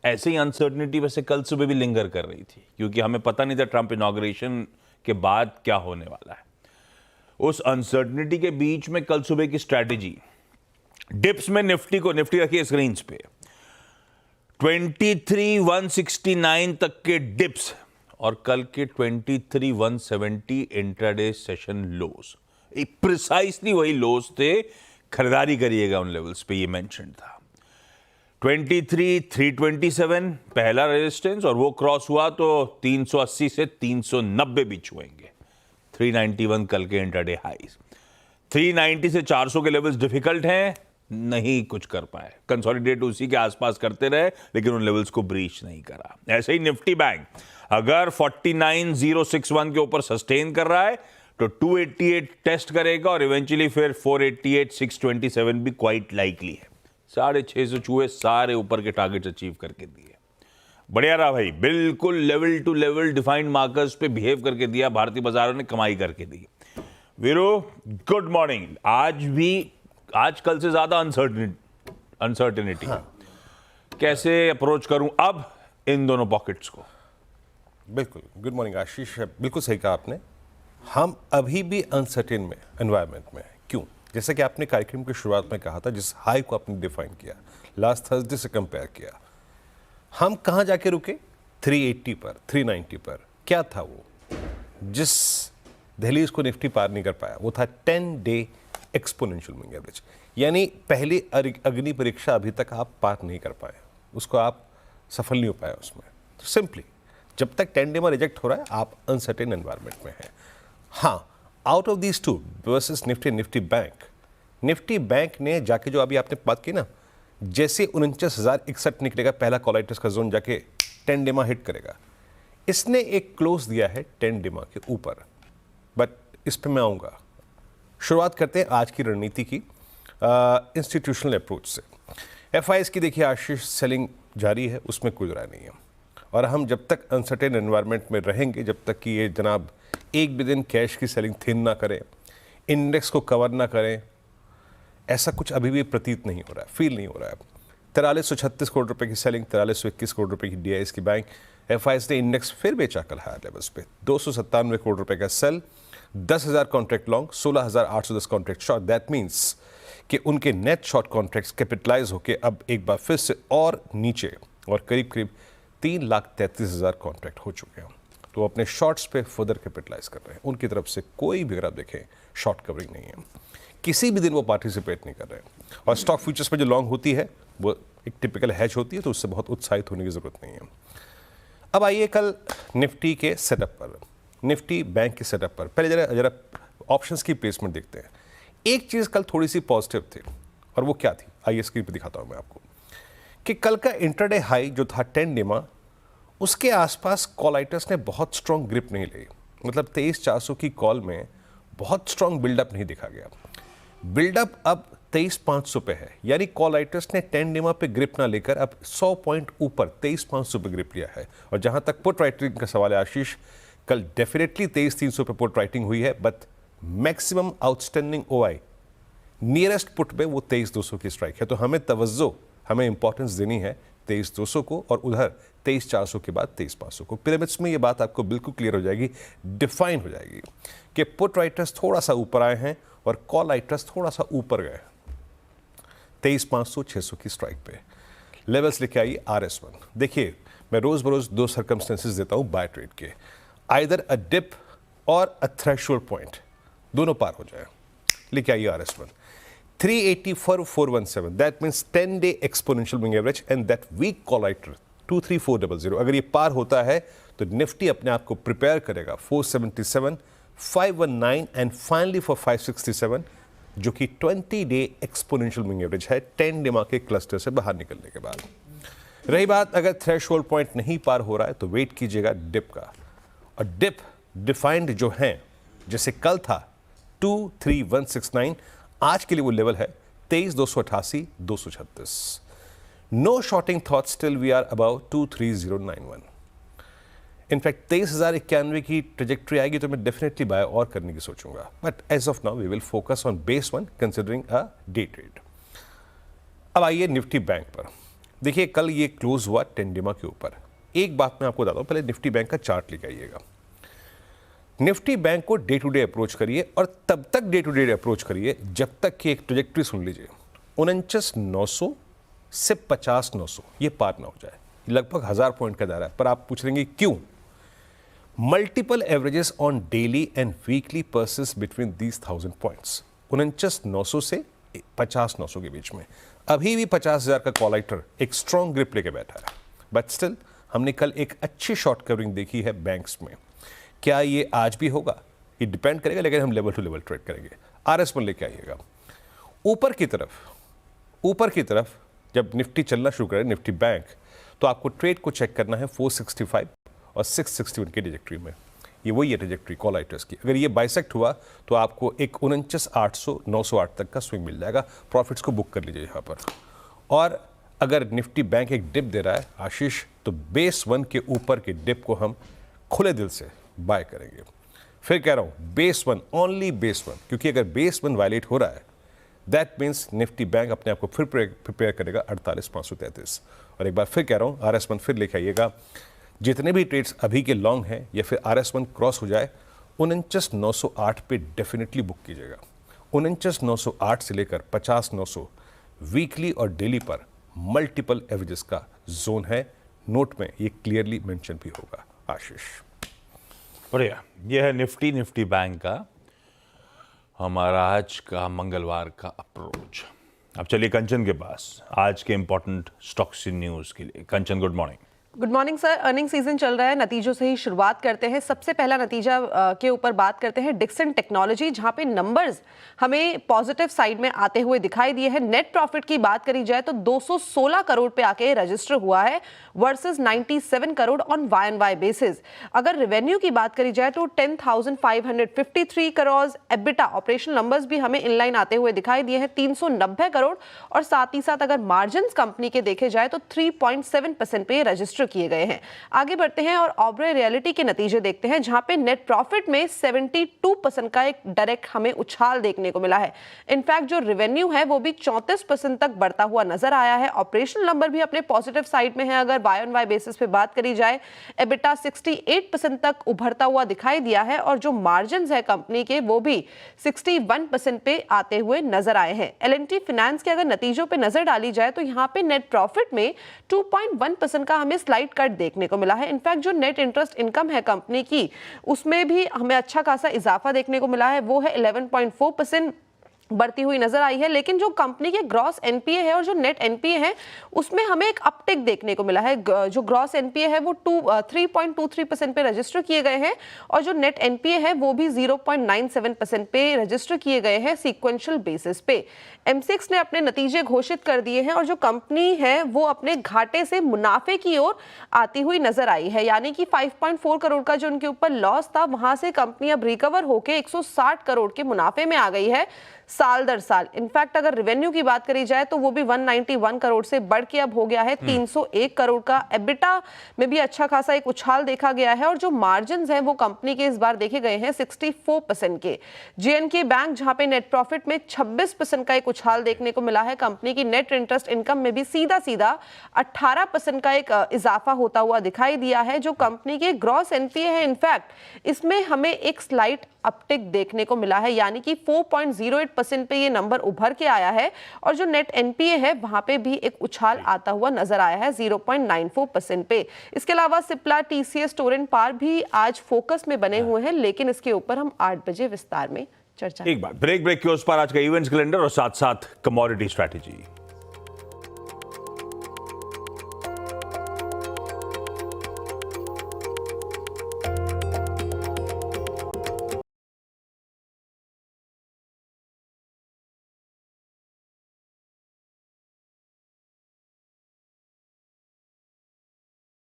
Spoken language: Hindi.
ऐसे ही अनसर्टनिटी वैसे कल सुबह भी लिंगर कर रही थी, क्योंकि हमें पता नहीं था ट्रंप इनॉग्रेशन के बाद क्या होने वाला है। उस अनसर्टनिटी के बीच में कल सुबह की स्ट्रैटेजी, डिप्स में निफ्टी रखिए स्क्रीन पे, 23,169 तक के डिप्स और कल के 23,170 इंट्राडे सेशन लोज, प्रिसाइसली वही लोज थे। खरीदारी करिएगा उन लेवल्स पे, ये मेंशन था। 23,327 पहला रेजिस्टेंस, और वो क्रॉस हुआ तो 380 से 390 भी छुएंगे। 391 कल के इंट्राडे हाईज। 390 से 400 के लेवल्स डिफिकल्ट हैं, नहीं कुछ कर पाए। कंसोलिडेट उसी के आसपास करते रहे, लेकिन उन लेवल्स को ब्रीच नहीं करा। ऐसे ही निफ्टी बैंक अगर 49,061 के ऊपर सस्टेन कर रहा है तो 288 टेस्ट करेगा, और इवेंचुअली फिर 488,627 भी क्वाइट लाइकली है। 650 छुए, सारे ऊपर के टारगेट्स अचीव करके दिए। बढ़िया रहा भाई, बिल्कुल level to level defined markers पे बिहेव करके दिया। भारतीय बाजारों ने कमाई करके दी। वीरो गुड मॉर्निंग। आज कल से ज्यादा अनसर्टेनिटी कैसे अप्रोच करूं अब इन दोनों पॉकेट्स को? बिल्कुल, गुड मॉर्निंग आशीष, बिल्कुल सही कहा आपने। हम अभी भी अनसर्टेन में एनवायरनमेंट में हैं। क्यों? जैसे कि आपने कार्यक्रम की शुरुआत में कहा था, जिस हाई को आपने डिफाइन किया, लास्ट थर्सडे से कंपेयर किया, हम कहाँ जाके रुके? 380 पर, 390 पर। क्या था वो जिस दहलीज को निफ्टी पार नहीं कर पाया? वो था 10 डे एक्सपोनेंशियल मूविंग एवरेज, यानी पहली अग्नि परीक्षा अभी तक आप पार नहीं कर पाए, उसको आप सफल नहीं हो पाए उसमें। तो सिंपली जब तक 10 डे में रिजेक्ट हो रहा है, आप अनसर्टेन एनवायरनमेंट में हैं। हाँ, out of these two versus Nifty bank ने जाके, जो अभी आपने बात की ना, जैसे 49,061 निकलेगा पहला कॉलाइटस का जोन, जाके 10 डेमा हिट करेगा। इसने एक क्लोज दिया है 10 डेमा के ऊपर, बट इस पे मैं आऊँगा। शुरुआत करते हैं आज की रणनीति की इंस्टीट्यूशनल अप्रोच से। एफआईएस की देखिए आशीष, सेलिंग जारी है, उसमें कोई राय नहीं है। और हम जब तक अनसर्टेन एनवायरनमेंट में रहेंगे, जब तक कि ये जनाब एक भी दिन कैश की सेलिंग थिन ना करें, इंडेक्स को कवर ना करें, ऐसा कुछ अभी भी प्रतीत नहीं हो रहा है, फील नहीं हो रहा है। 4336 करोड़ रुपए की सेलिंग, 4321 करोड़ रुपए की डीआईएस की बैंक। एफआईएस ने इंडेक्स फिर बेचा कल हायर लेवल्स पे, 297 करोड़ रुपए का sale, 10,000 contract long, 16,810 contract short. That means कि उनके नेट शॉर्ट कॉन्ट्रैक्ट्स कैपिटलाइज होकर अब एक बार फिर से और नीचे, और करीब 3,33,000 कॉन्ट्रैक्ट हो चुके हैं। तो अपने शॉर्ट्स पे फर्दर कैपिटलाइज कर रहे हैं। उनकी तरफ से कोई भी, अगर आप देखें, शॉर्ट कवरिंग नहीं है, किसी भी दिन वो पार्टिसिपेट नहीं कर रहे हैं। और स्टॉक फ्यूचर्स में जो लॉन्ग होती है वो एक टिपिकल हैच होती है, तो उससे बहुत उत्साहित होने की जरूरत नहीं है। अब आइए कल निफ्टी के सेटअप पर, निफ्टी बैंक के सेटअप पर। पहले जरा ऑप्शंस की प्लेसमेंट देखते हैं। एक चीज़ कल थोड़ी सी पॉजिटिव थी, और वो क्या थी, आइए स्क्रीन पर दिखाता हूँ मैं आपको, कि कल का इंट्राडे हाई जो था 10 डेमा, उसके आसपास कॉलाइटर्स ने बहुत स्ट्रॉन्ग ग्रिप नहीं ली। मतलब 23,400 की कॉल में बहुत स्ट्रॉन्ग बिल्डअप नहीं दिखा गया। बिल्डअप अब 23,500 पे है, यानी कॉलाइटर्स ने 10 डेमा पे ग्रिप ना लेकर अब 100 पॉइंट ऊपर 23,500 पे ग्रिप लिया है। और जहां तक पुट राइटिंग का सवाल है आशीष, कल डेफिनेटली 23,300 पे पुट राइटिंग हुई है, but maximum outstanding OI nearest put पे वो 23,200 की स्ट्राइक है। तो हमें तवज्जो, हमें इंपॉर्टेंस देनी है 23,200 को, और उधर 23,400 के बाद 23,500 को। पिरामिड्स में ये बात आपको बिल्कुल क्लियर हो जाएगी, डिफाइन हो जाएगी कि पुट राइटर्स थोड़ा सा ऊपर आए हैं और कॉल राइटर्स थोड़ा सा ऊपर गए। 23,500 600 की स्ट्राइक पे लेवल्स लेके आइए। RS1 देखिए, मैं रोज बरोज 2 सर्कमस्टेंसेस देता हूं बाय ट्रेड के, आइदर अ डिप और अ थ्रेशोल्ड पॉइंट, दोनों पार हो जाए। लेके आइए RS1 384,417, that means 10 day exponential moving average, and that week कॉलाइटर 23400। अगर ये पार होता है तो निफ्टी अपने आप को प्रिपेयर करेगा 477, 519 एंड फाइनली फॉर 567, जो कि 20 डे एक्सपोनेंशियल मूविंग एवरेज है 10 डेमा के क्लस्टर से बाहर निकलने के बाद। रही बात अगर थ्रेशोल्ड पॉइंट नहीं पार हो रहा है तो वेट कीजिएगा डिप का। और डिप डिफाइंड जो है, जैसे कल था 23169, आज के लिए वो लेवल है 23,288, 236। No shorting thoughts till we are about 23091। In fact 23,091 की ट्रेजेक्ट्री आएगी तो मैं डेफिनेटली बाय और करने की सोचूंगा, but as of now we will focus on base one considering a day trade. अब आइए निफ्टी बैंक पर। देखिए कल ये क्लोज हुआ टेंडिमा के ऊपर। एक बात मैं आपको बताता हूँ, पहले निफ्टी बैंक का चार्ट लेके आइएगा। निफ्टी बैंक को डे टू डे अप्रोच करिए और तब तक डे टू डे अप्रोच करिए जब तक कि एक ट्रेजेक्ट्री सुन लीजिए 49,900 से 50,900 ये पार ना हो जाए। लगभग 1000 पॉइंट का दायरा है। पर आप पूछ लेंगे क्यों? Multiple averages on daily and weekly persist between these 1000 points. 49,900 से 50,900 के बीच में अभी भी 50,000 का कॉलाइटर एक स्ट्रॉन्ग ग्रिप लेके बैठा है। बट स्टिल हमने कल एक अच्छी शॉर्ट कवरिंग देखी है बैंक्स में। क्या ये आज भी होगा? ये डिपेंड करेगा, लेकिन हम लेवल टू लेवल ट्रेड करेंगे। RS पर लेके आइएगा। ऊपर की तरफ जब निफ्टी चलना शुरू करे, निफ्टी बैंक, तो आपको ट्रेड को चेक करना है 465 और 661 की ट्रेजेक्ट्री में। ये वही है ट्रेजेक्ट्री कॉलाइटर्स की। अगर ये बाइसेक्ट हुआ तो आपको एक 49,800 908 तक का स्विंग मिल जाएगा। प्रॉफिट्स को बुक कर लीजिए यहाँ पर। और अगर निफ्टी बैंक एक डिप दे रहा है आशीष, तो बेस 1 के ऊपर के डिप को हम खुले दिल से बाय करेंगे। फिर कह रहा हूं बेस 1, ओनली बेस 1, क्योंकि अगर बेस 1 वायलेट हो रहा है दैट मीन्स निफ्टी बैंक अपने आप को फिर प्रिपेयर करेगा 48,533। और एक बार फिर कह रहा हूं RS1 फिर लेके आइएगा। जितने भी ट्रेड्स अभी के लॉन्ग हैं या फिर RS1 क्रॉस हो जाए 49,908 पे डेफिनेटली बुक कीजिएगा। 49,908 से लेकर 50,900 वीकली और डेली पर मल्टीपल एवरेजेस का जोन है। नोट में ये क्लियरली मेंशन भी होगा आशीष। बढ़िया। यह है निफ्टी बैंक का हमारा आज का मंगलवार का अप्रोच। अब चलिए कंचन के पास आज के इंपॉर्टेंट स्टॉक्स न्यूज के लिए। Kanchan, good morning. Good morning sir. Earning season चल रहा है, नतीजों से ही शुरुआत करते हैं। सबसे पहला नतीजा के ऊपर बात करते हैं डिक्सन टेक्नोलॉजी, जहां पे नंबर्स हमें पॉजिटिव साइड में आते हुए दिखाई दिए हैं। नेट प्रॉफिट की बात करी जाए तो 216 करोड़ पे आके रजिस्टर हुआ है versus 97 crore on Y basis. अगर रेवेन्यू की बात करी जाए तो 10,553 करोड़। एबिटा ऑपरेशनल नंबर्स भी हमें इनलाइन आते हुए दिखाई दिए हैं 390 करोड़। और साथ ही साथ अगर मार्जिन कंपनी के देखे जाए तो 3.7% पे रजिस्टर किए गए हैं। आगे बढ़ते हैं और ऑब्रे रियलिटी के नतीजे देखते हैं, जहां पे नेट प्रॉफिट में 72% का एक डायरेक्ट हमें उछाल देखने को मिला है। इनफैक्ट जो रेवेन्यू है वो भी 34% तक बढ़ता हुआ नजर आया है। ऑपरेशनल नंबर भी अपने पॉजिटिव साइड में है। अगर वाई ऑन वाई बेसिस पे बात करी जाए, एबिटा 68% तक उभरता हुआ दिखाई दिया है और जो मार्जिन है कंपनी के वो भी 61% पे आते हुए नजर आए हैं। L&T फाइनेंस के अगर नतीजों पे नजर डाली जाए तो यहाँ पे नेट प्रॉफिट में 2.1% का हमें स्लाइड कट देखने को मिला है। इनफैक्ट जो नेट इंटरेस्ट इनकम है कंपनी की, उसमें भी हमें अच्छा खासा इजाफा देखने को मिला है। वो है 11.4% बढ़ती हुई नजर आई है। लेकिन जो कंपनी के ग्रॉस एनपीए है और जो नेट एनपीए है उसमें हमें एक अपटिक देखने को मिला है। जो ग्रॉस एनपीए है वो 3.23% पे रजिस्टर किए गए हैं और जो नेट एनपीए है वो भी 0.97% पे रजिस्टर किए गए हैं सीक्वेंशियल बेसिस पे। M6 ने अपने नतीजे घोषित कर दिए हैं और जो कंपनी है वो अपने घाटे से मुनाफे की ओर आती हुई नजर आई है। यानी कि 5.4 करोड़ का जो उनके ऊपर लॉस था, वहां से कंपनी अब रिकवर होकर 160 करोड़ के मुनाफे में आ गई है साल दर साल। इनफैक्ट अगर रेवेन्यू की बात करी जाए तो वो भी 191 करोड़ से बढ़ के अब हो गया है 301 करोड़ का। एबिटा में भी अच्छा खासा एक उछाल देखा गया है और जो मार्जिन हैं वो कंपनी के इस बार देखे गए हैं 64% के। JNK बैंक, जहां पे नेट प्रॉफिट में 26% का एक उछाल देखने को मिला है। कंपनी की नेट इंटरेस्ट इनकम में भी सीधा 18% का एक इजाफा होता हुआ दिखाई दिया है। जो कंपनी के ग्रॉस एनपीए है, इनफैक्ट इसमें हमें एक स्लाइट अपटिक देखने को मिला है, यानी कि 4.08% पे ये नंबर उभर के आया है और जो नेट एनपीए है वहां पे भी एक उछाल आता हुआ नजर आया है 0.94% पे। इसके अलावा सिप्ला, TCS, टोरेंट पार भी आज फोकस में बने हुए हैं, लेकिन इसके ऊपर हम 8 बजे विस्तार में चर्चा। एक बार ब्रेक के उस पर आज का इवेंट्स कैलेंडर और साथ साथ कमोडिटी स्ट्रैटेजी।